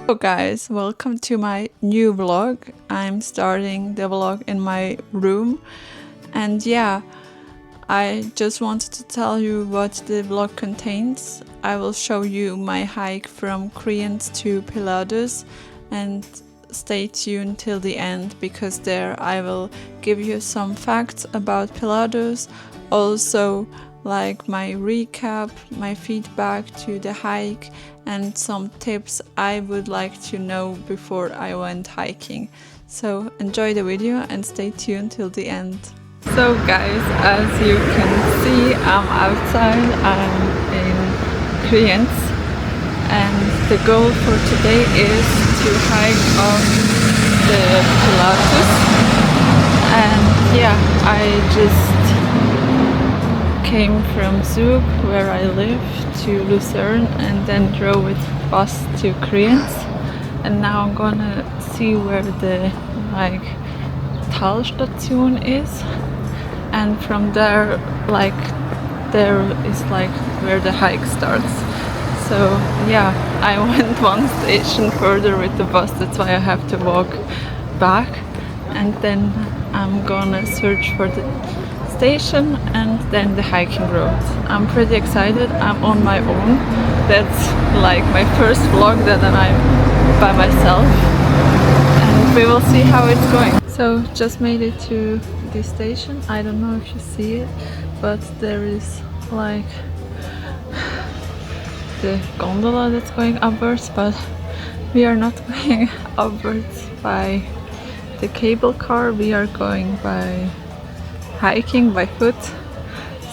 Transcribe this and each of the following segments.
Hello guys, welcome to my new vlog. I'm starting the vlog in my room, and yeah, I just wanted to tell you what the vlog contains. I will show you my hike from Kriens to Pilatus, and stay tuned till the end because there I will give you some facts about Pilatus, also like my recap, my feedback to the hike, and some tips I would like to know before I went hiking. So enjoy the video and stay tuned till the end. So guys, as you can see, I'm outside, I'm in Kriens, and the goal for today is to hike up the Pilatus. And yeah, I just came from Zug, where I live, to Lucerne, and then drove with bus to Kriens. And now I'm gonna see where the Talstation is, and from there there is where the hike starts. So yeah, I went one station further with the bus, that's why I have to walk back, and then I'm gonna search for the station and then the hiking route. I'm pretty excited. I'm on my own. That's like my first vlog that I'm by myself, and we will see how it's going. So just made it to the station. I don't know if you see it, but there is like the gondola that's going upwards, but we are not going upwards by the cable car. We are going by hiking by foot.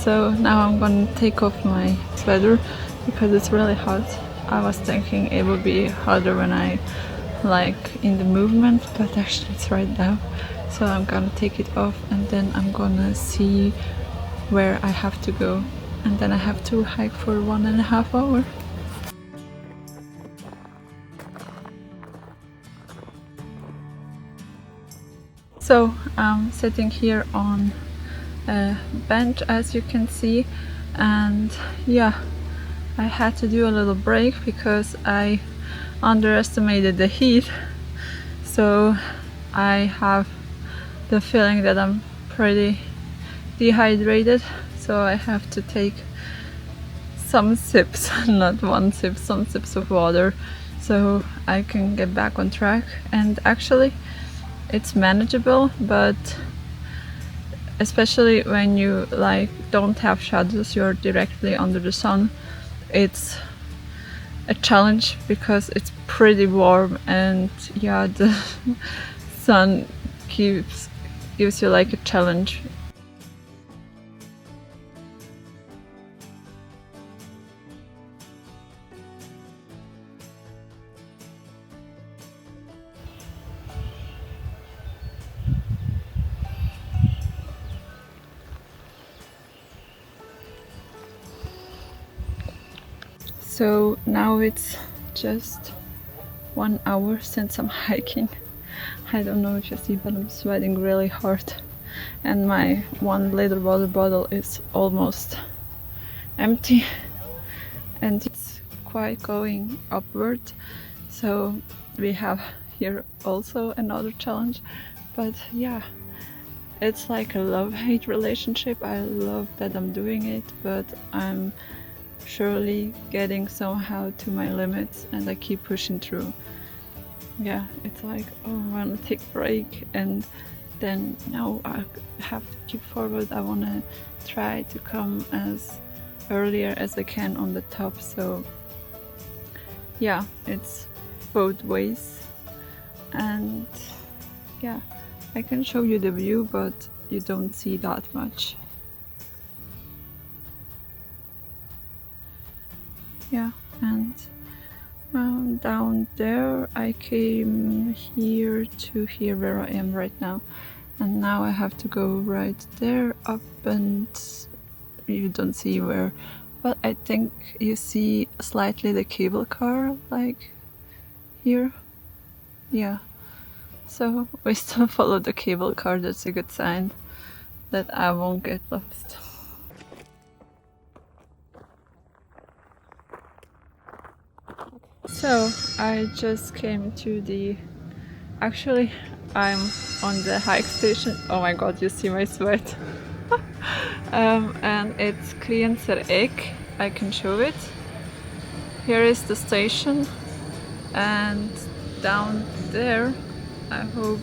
So now I'm gonna take off my sweater because it's really hot. I was thinking it would be hotter when I in the movement, but actually it's right now. So I'm gonna take it off, and then I'm gonna see where I have to go, and then I have to hike for 1.5 hours. So I'm sitting here on a bench, as you can see, and yeah, I had to do a little break because I underestimated the heat. So I have the feeling that I'm pretty dehydrated, so I have to take some sips, not one sip, some sips of water, so I can get back on track. And actually it's manageable, but especially when you don't have shadows, you're directly under the sun, it's a challenge because it's pretty warm, and yeah, the sun gives you like a challenge. So now it's just 1 hour since I'm hiking. I don't know if you see, but I'm sweating really hard, and my 1-liter water bottle is almost empty, and it's quite going upward. So we have here also another challenge, but yeah, it's like a love-hate relationship. I love that I'm doing it, but I'm surely getting somehow to my limits, and I keep pushing through. Yeah, it's like, oh, I want to take a break, and then no, I have to keep forward. I want to try to come as earlier as I can on the top. So yeah, it's both ways, and yeah, I can show you the view, but you don't see that much. Yeah, and down there I came here to here where I am right now, and now I have to go right there up, and you don't see where, but I think you see slightly the cable car here. Yeah, so we still follow the cable car. That's a good sign that I won't get lost. So I just came to the, actually I'm on the hike station. Oh my god, you see my sweat. And it's Ek. I can show it. Here is the station, and down there, I hope.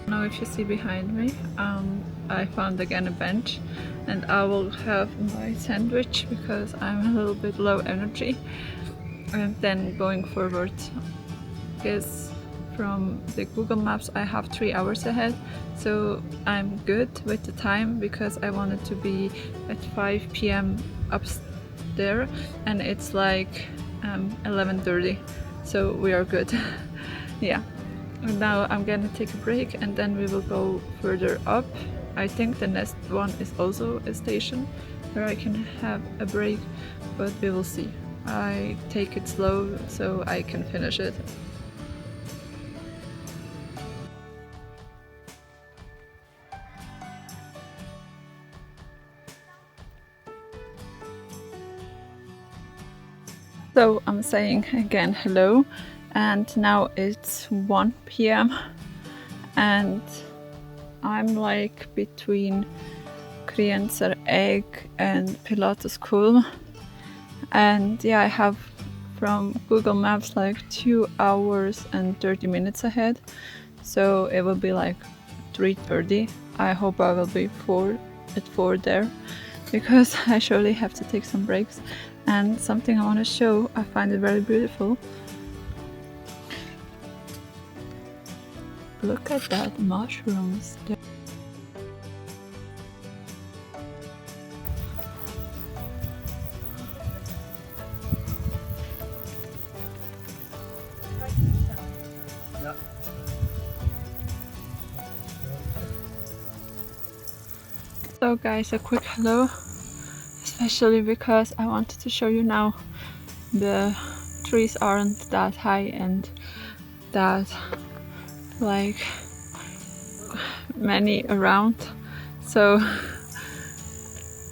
Now if you see behind me, I found again a bench, and I will have my sandwich because I'm a little bit low energy. And then going forward, because from the Google Maps I have 3 hours ahead, so I'm good with the time because I wanted to be at 5 p.m. up there, and it's like 11:30, so we are good. Yeah. And now I'm gonna take a break, and then we will go further up. I think the next one is also a station where I can have a break, but we will see. I take it slow so I can finish it. So I'm saying again hello, and now it's 1 p.m. and I'm like between Egg and Pilatus School, and yeah, I have from Google Maps like 2 hours and 30 minutes ahead, so it will be like 3:30. I hope I will be at 4 there, because I surely have to take some breaks. And something I want to show, I find it very beautiful. Look at that, mushrooms. So guys, a quick hello, especially because I wanted to show you now the trees aren't that high and that like many around. So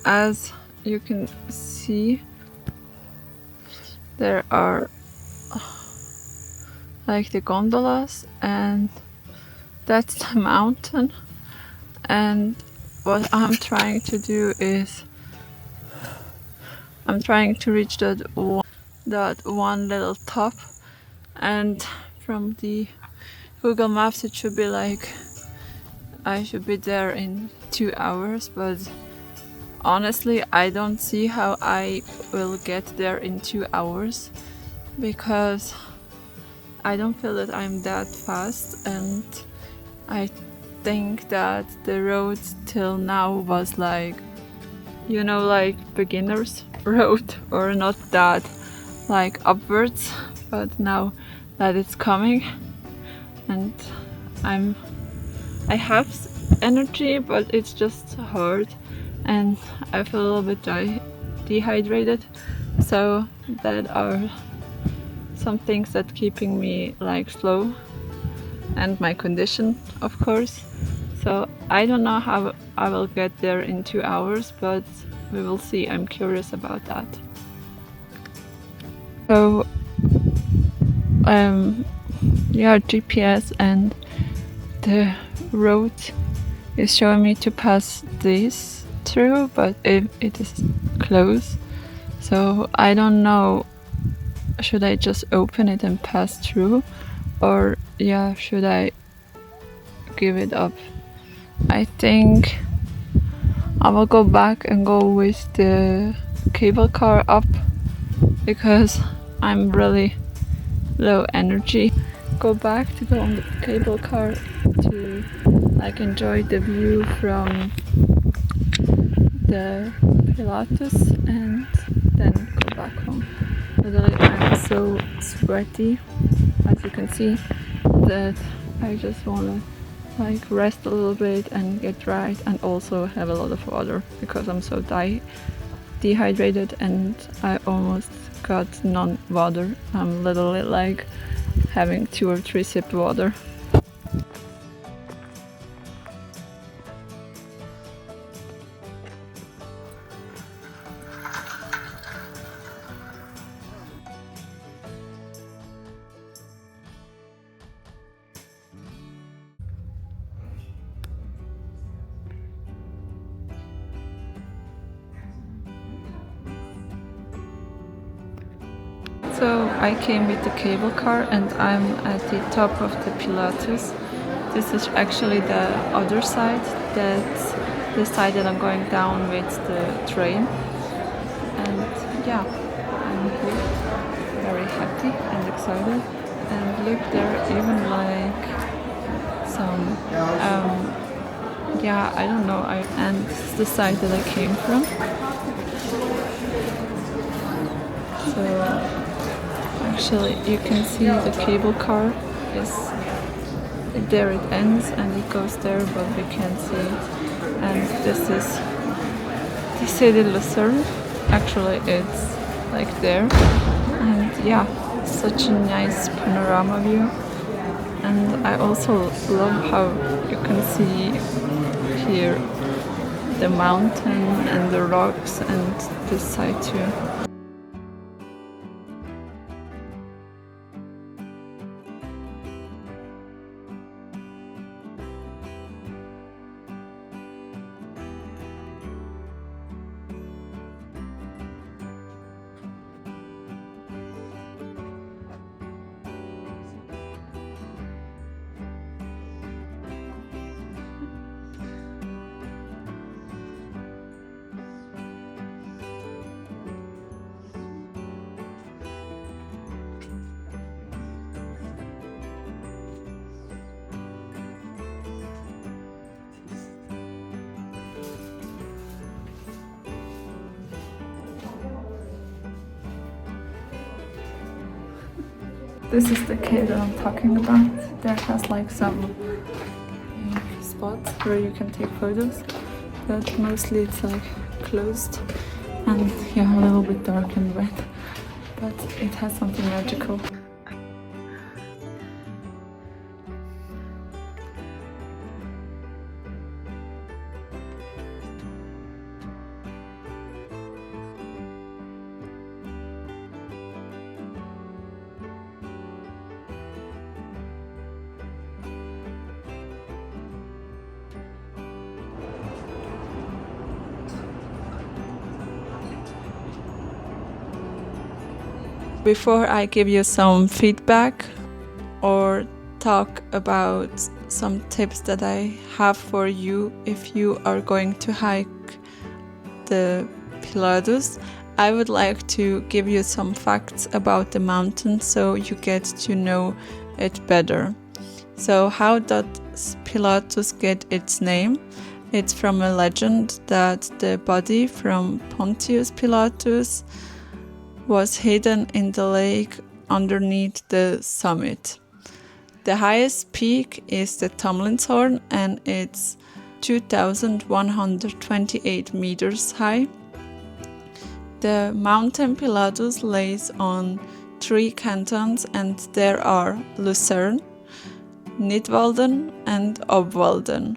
as you can see, there are like the gondolas, and that's the mountain. And what I'm trying to do is I'm trying to reach that one little top, and from the Google Maps it should be like I should be there in 2 hours, but honestly I don't see how I will get there in 2 hours, because I don't feel that I'm that fast, and I think that the road till now was like, you know, like beginner's road, or not that like upwards, but now that it's coming, and I have energy, but it's just hard, and I feel a little bit dehydrated, so that are some things that keeping me like slow, and my condition of course. So I don't know how I will get there in 2 hours, but we will see. I'm curious about that. So yeah, GPS and the road is showing me to pass this through, but it is closed, so I don't know, should I just open it and pass through, or yeah, should I give it up? I think I will go back and go with the cable car up, because I'm really low energy. Go back to go on the cable car to like enjoy the view from the Pilatus, and then go back home. Literally, I'm so sweaty, as you can see, that I just wanna like rest a little bit and get dried, and also have a lot of water, because I'm so dehydrated, and I almost got none water. I'm literally like having 2 or 3 sips water. So I came with the cable car and I'm at the top of the Pilatus. This is actually the other side, that's the side that I'm going down with the train. And yeah, I'm here, very happy and excited. And look, there are even like some, yeah, I don't know, and this is the side that I came from. So actually you can see the cable car is there, it ends and it goes there, but we can't see it. And this is the city Lucerne. Actually it's like there, and yeah, such a nice panorama view. And I also love how you can see here the mountain and the rocks and this side too. This is the cave that I'm talking about. There has like some spots where you can take photos, but mostly it's like closed and yeah, a little bit dark and wet, but it has something magical. Before I give you some feedback or talk about some tips that I have for you if you are going to hike the Pilatus, I would like to give you some facts about the mountain so you get to know it better. So how does Pilatus get its name? It's from a legend that the body from Pontius Pilatus was hidden in the lake underneath the summit. The highest peak is the Tomlinshorn and it's 2,128 meters high. The mountain Pilatus lays on 3 cantons and there are Lucerne, Nidwalden and Obwalden.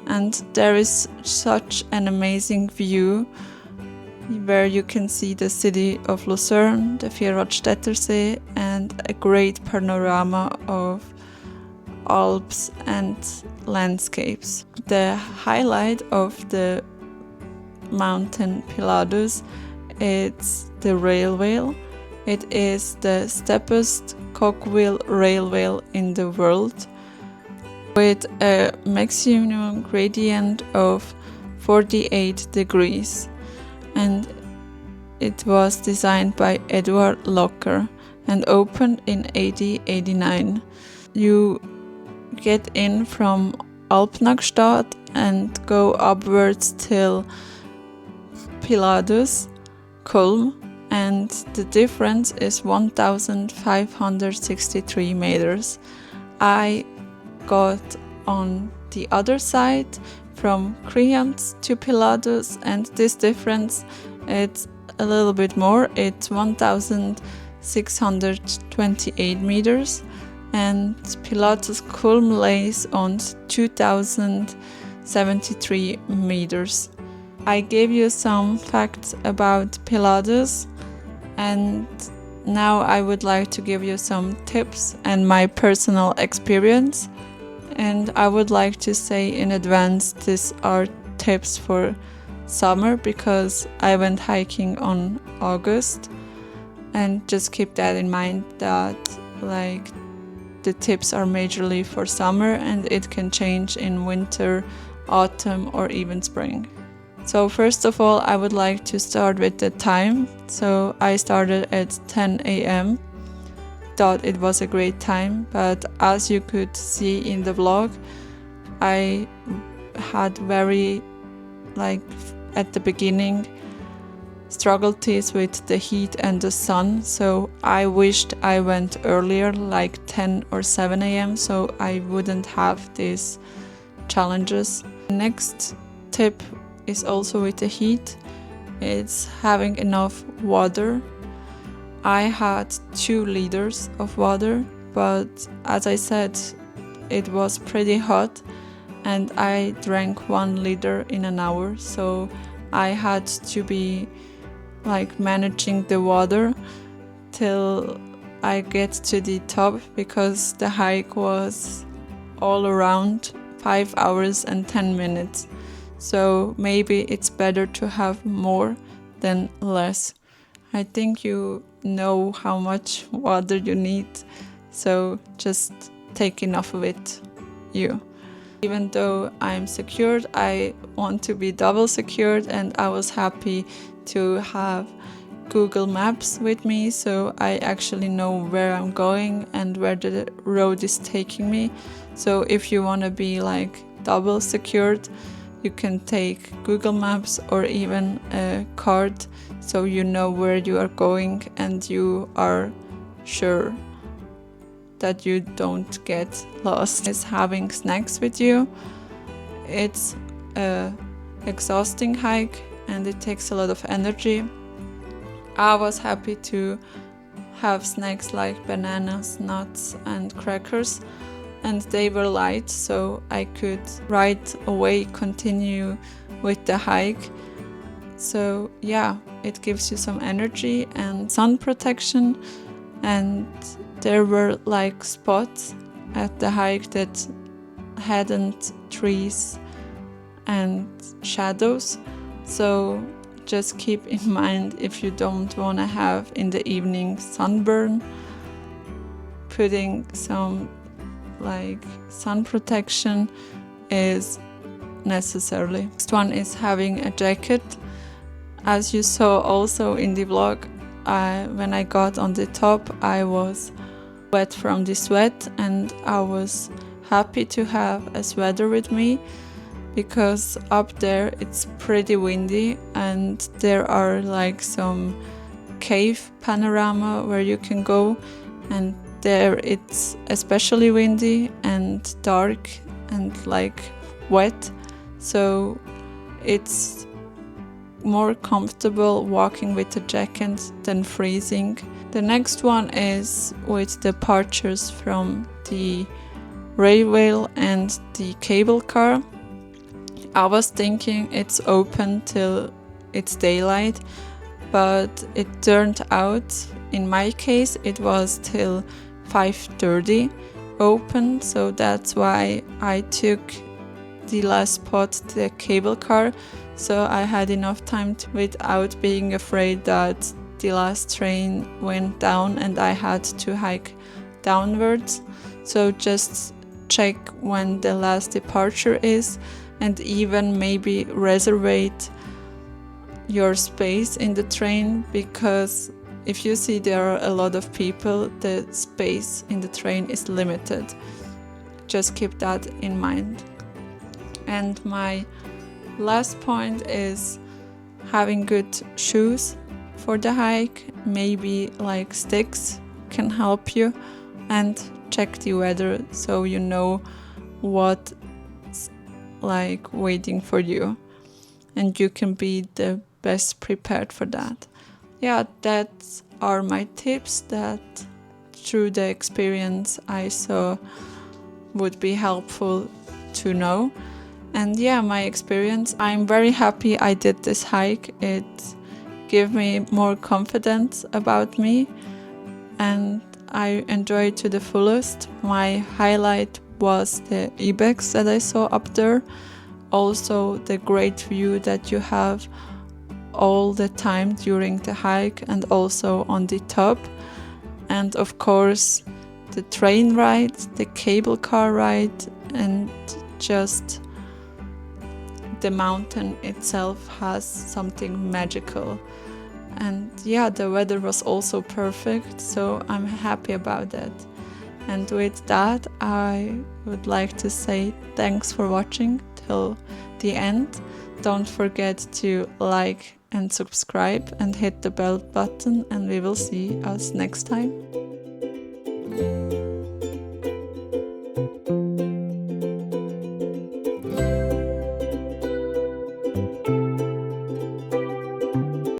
And there is such an amazing view where you can see the city of Lucerne, the Vierradstätter See, and a great panorama of Alps and landscapes. The highlight of the mountain Pilatus is the railway. It is the steepest cogwheel railway in the world, with a maximum gradient of 48 degrees. And it was designed by Eduard Locker and opened in 1889. You get in from Alpnachstadt and go upwards till Pilatus, Kulm, and the difference is 1,563 meters. I got on the other side from Krians to Pilatus, and this difference, it's a little bit more, it's 1,628 meters, and Pilatus Kulm lays on 2,073 meters. I gave you some facts about Pilatus, and now I would like to give you some tips and my personal experience. And I would like to say in advance, these are tips for summer because I went hiking on August And just keep that in mind, that like the tips are majorly for summer and it can change in winter, autumn, or even spring. So first of all, I would like to start with the time. So I started at 10 a.m. Thought it was a great time, but as you could see in the vlog, I had very, like at the beginning, struggled with the heat and the sun, so I wished I went earlier, like 10 or 7 a.m. so I wouldn't have these challenges. Next tip is also with the heat. It's having enough water. I had 2 liters of water, but as I said, it was pretty hot and I drank 1 liter in an hour, so I had to be like managing the water till I get to the top, because the hike was all around 5 hours and 10 minutes. So maybe it's better to have more than less. I think you know how much water you need, so just take enough of it, you. Even though I'm secured, I want to be double secured, and I was happy to have Google Maps with me, so I actually know where I'm going and where the road is taking me. So if you want to be like double secured, you can take Google Maps or even a card, so you know where you are going and you are sure that you don't get lost. Is having snacks with you. It's a exhausting hike and it takes a lot of energy. I was happy to have snacks like bananas, nuts and crackers, and they were light, so I could right away continue with the hike. So yeah, it gives you some energy and sun protection, and there were like spots at the hike that hadn't trees and shadows, so just keep in mind, if you don't want to have in the evening sunburn, putting some like sun protection is necessary. Next one is having a jacket. As you saw also in the vlog, when I got on the top, I was wet from the sweat, and I was happy to have a sweater with me, because up there it's pretty windy and there are like some cave panorama where you can go, and there it's especially windy and dark and like wet, so it's more comfortable walking with a jacket than freezing. The next one is with departures from the railway and the cable car. I was thinking it's open till it's daylight, but it turned out, in my case, it was till 5:30 open, so that's why I took the last spot, the cable car, so I had enough time without being afraid that the last train went down and I had to hike downwards. So just check when the last departure is, and even maybe reserve your space in the train, because if you see there are a lot of people, the space in the train is limited. Just keep that in mind. And my last point is having good shoes for the hike. Maybe like sticks can help you, and check the weather so you know what like waiting for you, and you can be the best prepared for that. Yeah, that are my tips that through the experience I saw would be helpful to know. And yeah, my experience, I'm very happy I did this hike. It gave me more confidence about me and I enjoyed to the fullest. My highlight was the ibex that I saw up there, also the great view that you have all the time during the hike and also on the top. And of course, the train ride, the cable car ride, and just the mountain itself has something magical. And yeah, the weather was also perfect, so I'm happy about that. And with that, I would like to say thanks for watching till the end. Don't forget to like and subscribe and hit the bell button, and we will see us next time.